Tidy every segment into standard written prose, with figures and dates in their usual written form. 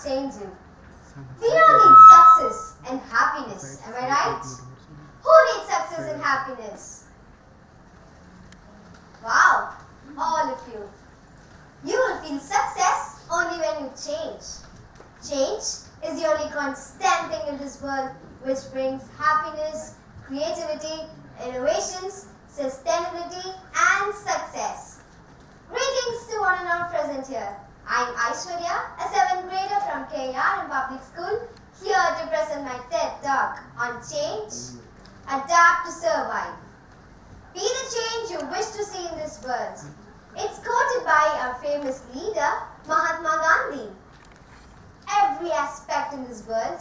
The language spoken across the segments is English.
change you. We all need success and happiness, am I right? Who needs success and happiness? Wow, all of you. You will feel success only when you change. Change is the only constant thing in this world which brings happiness, creativity, innovations, sustainability and success. Greetings to one and all present here. I am Aishwarya, a 7th grader from KRMPublicSchool, here to present my TED talk on change, adapt to survive. Be the change you wish to see in this world. It's quoted by our famous leader, Mahatma Gandhi. Every aspect in this world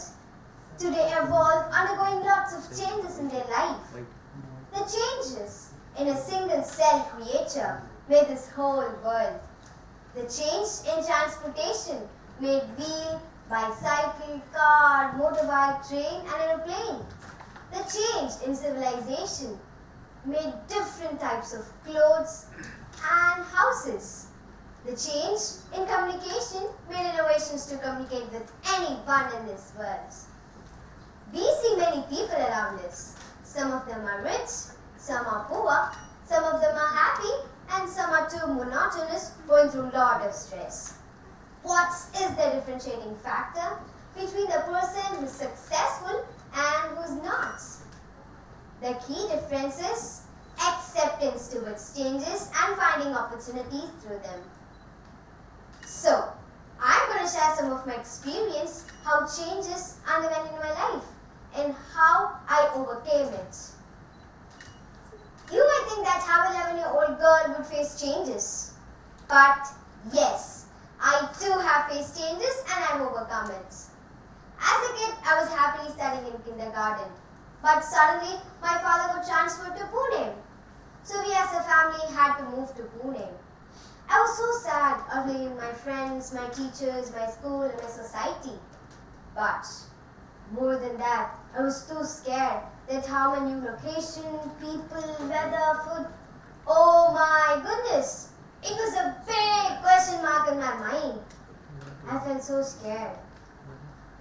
today evolve, undergoing lots of changes in their life. The changes in a single cell creature made this whole world. The change in transportation made wheel, bicycle, car, motorbike, train and aeroplane. The change in civilization made different types of clothes and houses. The change in communication made innovations to communicate with anyone in this world. We see many people around us. Some of them are rich, some are poor, some of them are happy, and some are too monotonous, going through a lot of stress. What is the differentiating factor between the person who's successful and who's not? The key difference is acceptance towards changes and finding opportunities through them. So, I'm going to share some of my experience, how changes underwent in my life and how I overcame it. You might think that how an 11-year-old girl would face changes. But yes, I too have faced changes and I've overcome it. As a kid, I was happily studying in kindergarten. But suddenly, my father got transferred to Pune. So we as a family had to move to Pune. I was so sad of leaving my friends, my teachers, my school and my society. But more than that, I was too scared that how a new location, people, weather, food. Oh my goodness! It was a big question mark in my mind. I felt so scared.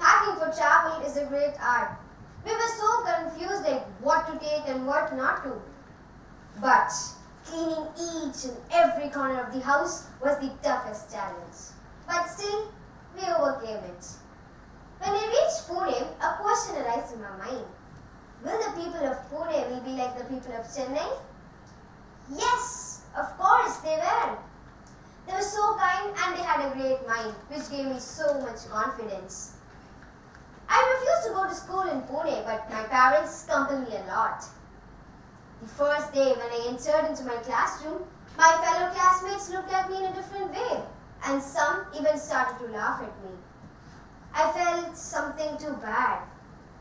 Packing for travel is a great art. We were so confused like what to take and what not to. But cleaning each and every corner of the house was the toughest challenge. But still, we overcame it. When I reached Pune, a question arose in my mind. Will the people of Pune will be like the people of Chennai? Yes, of course they were. They were so kind and they had a great mind, which gave me so much confidence. I refused to go to school in Pune, but my parents compelled me a lot. The first day when I entered into my classroom, my fellow classmates looked at me in a different way, and some even started to laugh at me. I felt something too bad,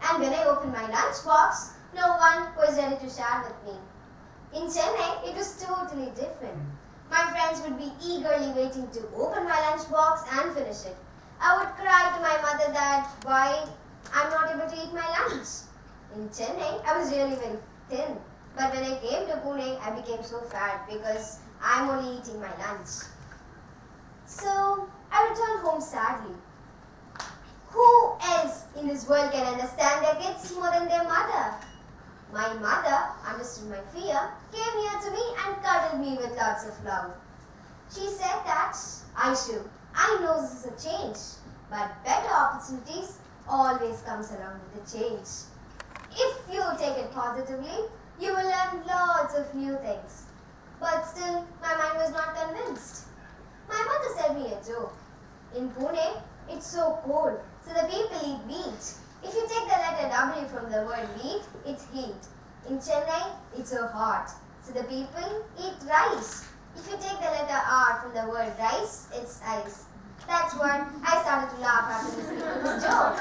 and when I opened my lunchbox, no one was ready to share with me. In Chennai, it was totally different. My friends would be eagerly waiting to open my lunchbox and finish it. I would cry to my mother that why I'm not able to eat my lunch. In Chennai, I was really very thin. But when I came to Pune, I became so fat because I'm only eating my lunch. So, I returned home sadly. Who else in this world can understand their kids more than their mother? My mother understood my fear, came near to me and cuddled me with lots of love. She said that, Aishu, I know this is a change, but better opportunities always comes along with the change. If you take it positively, you will learn lots of new things. But still, my mind was not convinced. My mother said me a joke. In Pune, it's so cold, so the people eat wheat. If you take the letter W from the word wheat, it's heat. In Chennai, it's so hot, so the people eat rice. If you take the letter R from the word rice, it's ice. That's what I started to laugh after listening to this joke.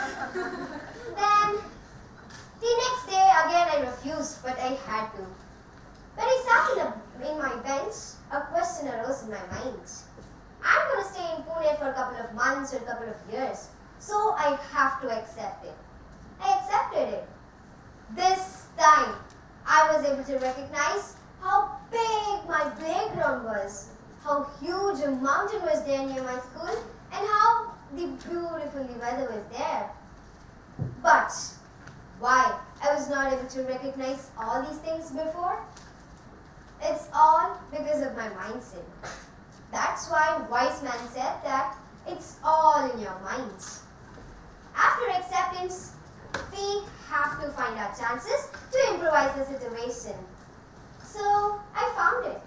Then, the next day again I refused, but I had to. When I sat in my bench, a question arose in my mind. I'm going to stay in Pune for a couple of months or a couple of years, so I have to accept it. I accepted it. This time, I was able to recognize how big my playground was, how huge a mountain was there near my school, and how the beautiful weather was there. But why I was not able to recognize all these things before? It's all because of my mindset. That's why wise man said that it's all in your mind. After acceptance, we have to find our chances to improvise the situation. So I found it.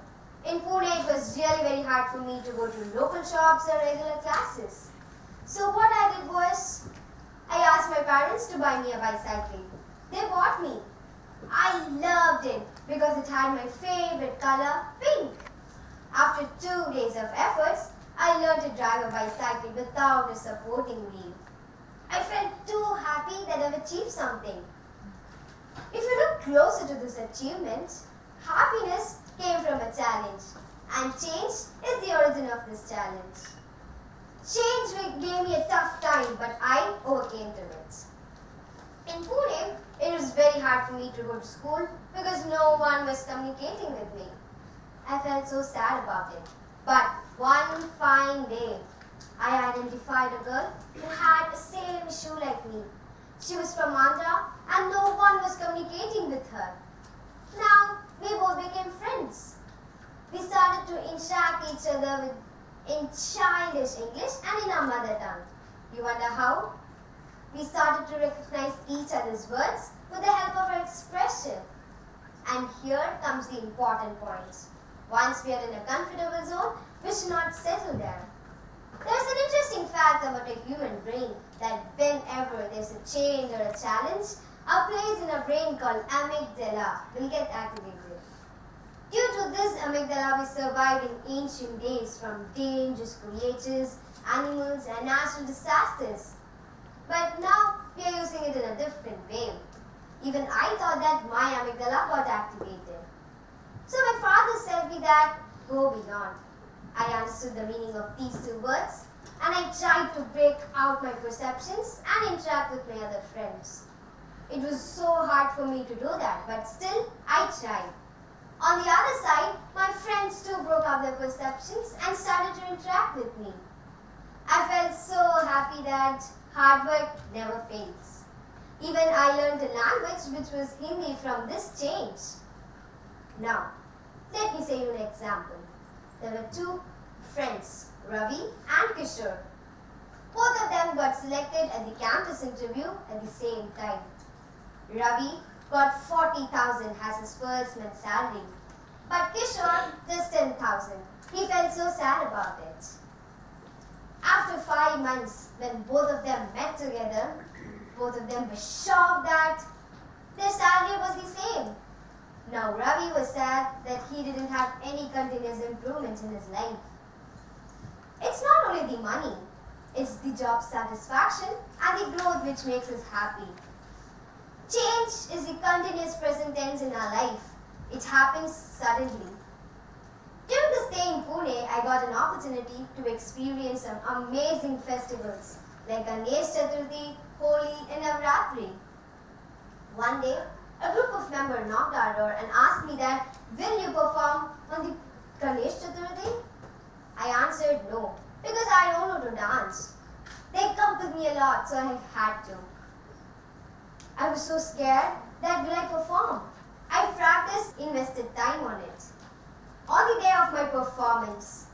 In Pune, it was really very hard for me to go to local shops or regular classes. So what I did was, I asked my parents to buy me a bicycle. They bought me. I loved it because it had my favorite color, pink. After 2 days of efforts, I learned to drive a bicycle without a supporting wheel. I felt too happy that I've achieved something. If you look closer to this achievement, happiness came from a challenge, and change is the origin of this challenge. Change gave me a tough time, but I overcame to it. In Pune, it was very hard for me to go to school because no one was communicating with me. I felt so sad about it. But one fine day, I identified a girl who had the same issue like me. She was from Andhra and no one was communicating with her. Now, we both became friends. We started to interact each other in childish English and in our mother tongue. You wonder how? We started to recognize each other's words with the help of our expression. And here comes the important point. Once we are in a comfortable zone, we should not settle there. There's an interesting fact about a human brain that whenever there's a change or a challenge, a place in our brain called amygdala will get activated. Due to this amygdala, we survived in ancient days from dangerous creatures, animals, and natural disasters. But now we are using it in a different way. Even I thought that my amygdala got activated. So my father said me that, go beyond. I understood the meaning of these two words and I tried to break out my perceptions and interact with my other friends. It was so hard for me to do that, but still I tried. On the other side, my friends too broke out their perceptions and started to interact with me. I felt so happy that hard work never fails. Even I learned a language which was Hindi from this change. Now, let me say you an example. There were two friends, Ravi and Kishore. Both of them got selected at the campus interview at the same time. Ravi got 40,000 as his first month salary, but Kishore just 10,000. He felt so sad about it. After 5 months, when both of them met together, both of them were shocked that their salary was the same. Now Ravi was sad that he didn't have any continuous improvement in his life. It's not only the money, it's the job satisfaction and the growth which makes us happy. Change is the continuous present tense in our life. It happens suddenly. During the stay in Pune, I got an opportunity to experience some amazing festivals like Ganesh Chaturthi, Holi and Navratri. One day, a group of members knocked our door and asked me that, will you perform on the Ganesh Chaturthi? I answered no, because I don't know to dance. They compelled me a lot, so I had to. I was so scared that will I perform? I practiced, invested time on it. On the day of my performance,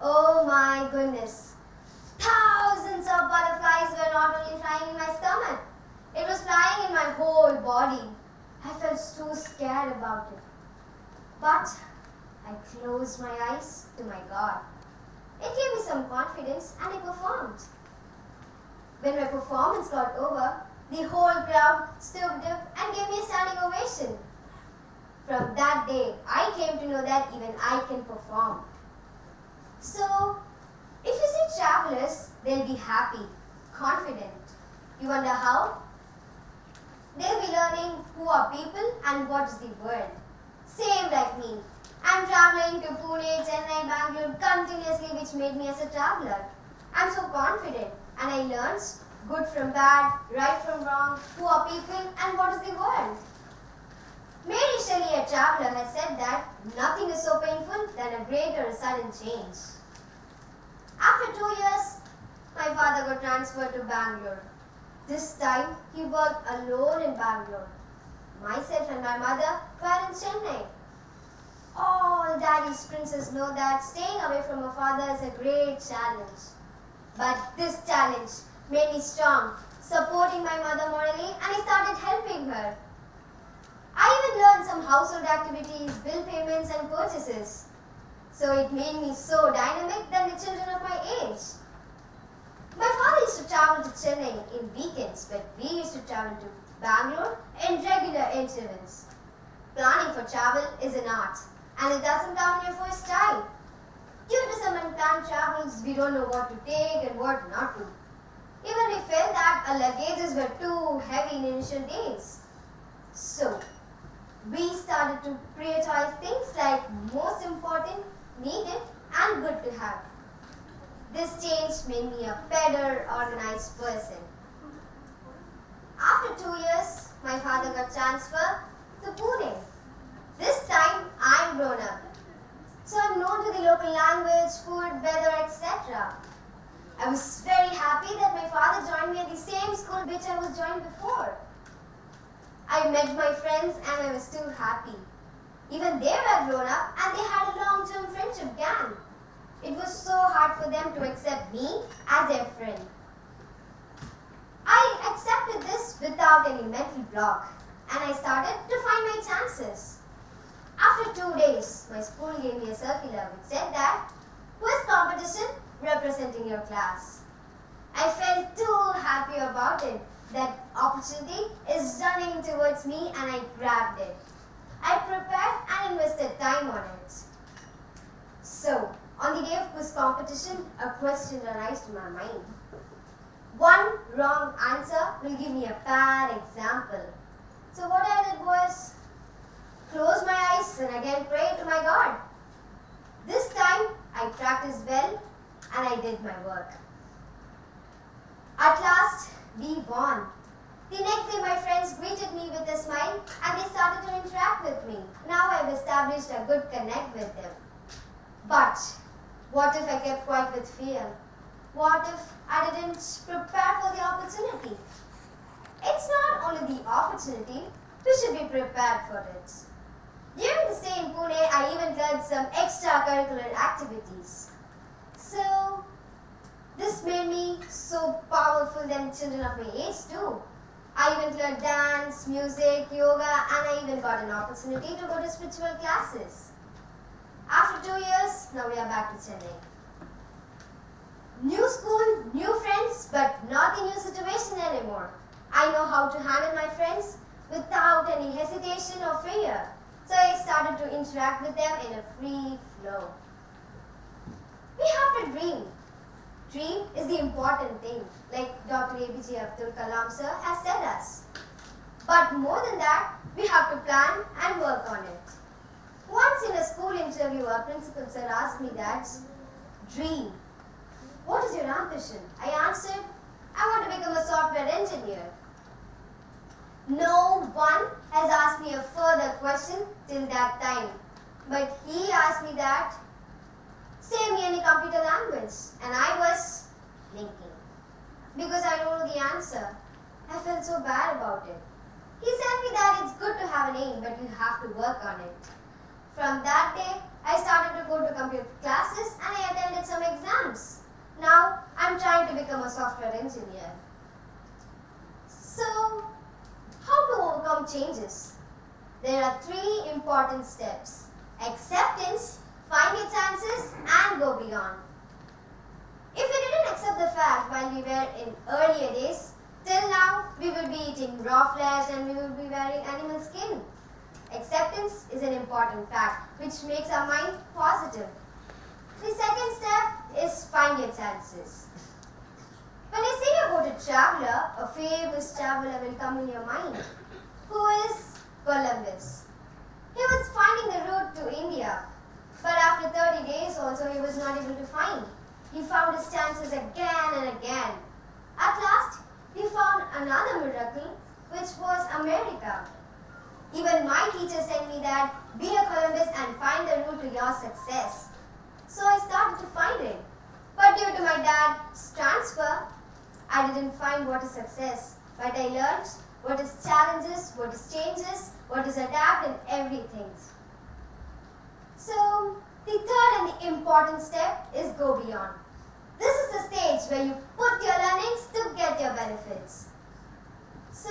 oh my goodness, thousands of butterflies were not only flying in my stomach, it was flying in my whole body. I felt so scared about it. But I closed my eyes to my God. It gave me some confidence and I performed. When my performance got over, the whole crowd stood up and gave me a standing ovation. From that day, I came to know that even I can perform. So, if you see travelers, they'll be happy, confident. You wonder how? They'll be learning who are people and what is the world. Same like me. I'm traveling to Pune, Chennai, Bangalore continuously, which made me as a traveler. I'm so confident and I learned good from bad, right from wrong, who are people and what is the world. Mary Shelley, a traveler, has said that nothing is so painful than a great or a sudden change. After 2 years, my father got transferred to Bangalore. This time, he worked alone in Bangalore. Myself and my mother were in Chennai. All daddy's princes know that staying away from a father is a great challenge. But this challenge made me strong, supporting my mother morally, and I started helping her. I even learned some household activities, bill payments and purchases. So it made me so dynamic than the children of my age. My father used to travel to Chennai in weekends, but we used to travel to Bangalore in regular intervals. Planning for travel is an art, and it doesn't come in your first try. Due to some unplanned travels, we don't know what to take and what not to. Even we felt that our luggages were too heavy in initial days. So, we started to prioritize things like most important, needed, and good to have. This change made me a better organized person. After 2 years, my father got transferred to Pune. This time, I'm grown up. So I'm known to the local language, food, weather, etc. I was very happy that my father joined me at the same school which I was joined before. I met my friends and I was too happy. Even they were grown up and they had a long-term friendship gang. It was so hard for them to accept me as their friend. I accepted this without any mental block and I started to find my chances. After 2 days, my school gave me a circular which said that quiz competition representing your class. I felt too happy about it. That opportunity is running towards me and I grabbed it. I prepared and invested time on it. So, on the day of quiz competition, a question arose to my mind. One wrong answer will give me a bad example. So what I did was close my eyes and again pray to my God. This time I practiced well and I did my work. At last, we won. The next day my friends greeted me with a smile and they started to interact with me. Now I've established a good connect with them. But what if I kept quiet with fear? What if I didn't prepare for the opportunity? It's not only the opportunity, we should be prepared for it. During the stay in Pune, I even did some extracurricular activities. So, this made me so powerful than children of my age too. I even learned dance, music, yoga, and I even got an opportunity to go to spiritual classes. After 2 years, now we are back to Chennai. New school, new friends, but not the new situation anymore. I know how to handle my friends without any hesitation or fear. So I started to interact with them in a free flow. We have to dream. Dream is the important thing, like Dr. APJ Abdul Kalam sir has said us. But more than that, we have to plan and work on it. Once in a school interview, our principal sir asked me that, dream. What is your ambition? I answered, I want to become a software engineer. No one has asked me a further question till that time. But he asked me that, say me any computer language. And I was thinking. Because I don't know the answer. I felt so bad about it. He said me that it's good to have an aim, but you have to work on it. From that day, I started to go to computer classes and I attended some exams. Now, I'm trying to become a software engineer. So, how to overcome changes? There are 3 important steps. Acceptance, find your chances, and go beyond. If we didn't accept the fact while we were in earlier days, till now we would be eating raw flesh and we would be wearing animal skin. Acceptance is an important fact which makes our mind positive. The second step is find your chances. When I say about a traveler, a famous traveler will come in your mind. Who is Columbus? He was finding the route to India, but after 30 days also he was not able to find. He found his chances again and again. At last, he found another miracle, which was America. Even my teacher said me that, be a Columbus and find the route to your success. So I started to find it. But due to my dad's transfer, I didn't find what is success. But I learned what is challenges, what is changes, what is adapt and everything. So, the third and the important step is go beyond. This is the stage where you put your learnings to get your benefits. So,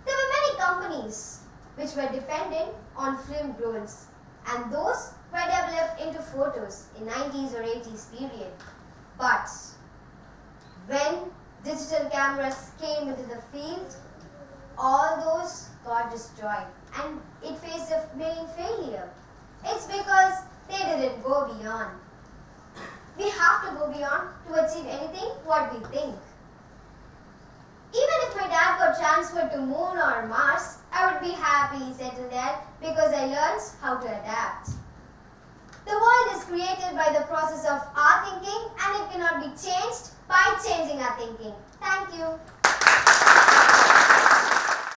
there were many companies which were dependent on film rolls, and those were developed into photos in 90s or 80s period. But when digital cameras came into the field, all those got destroyed and it faced a main failure. It's because they didn't go beyond. We have to go beyond to achieve anything what we think. Even if my dad got transferred to Moon or Mars, I would be happily settled there because I learned how to adapt. The world is created by the process of our thinking and it cannot be changed by changing our thinking. Thank you.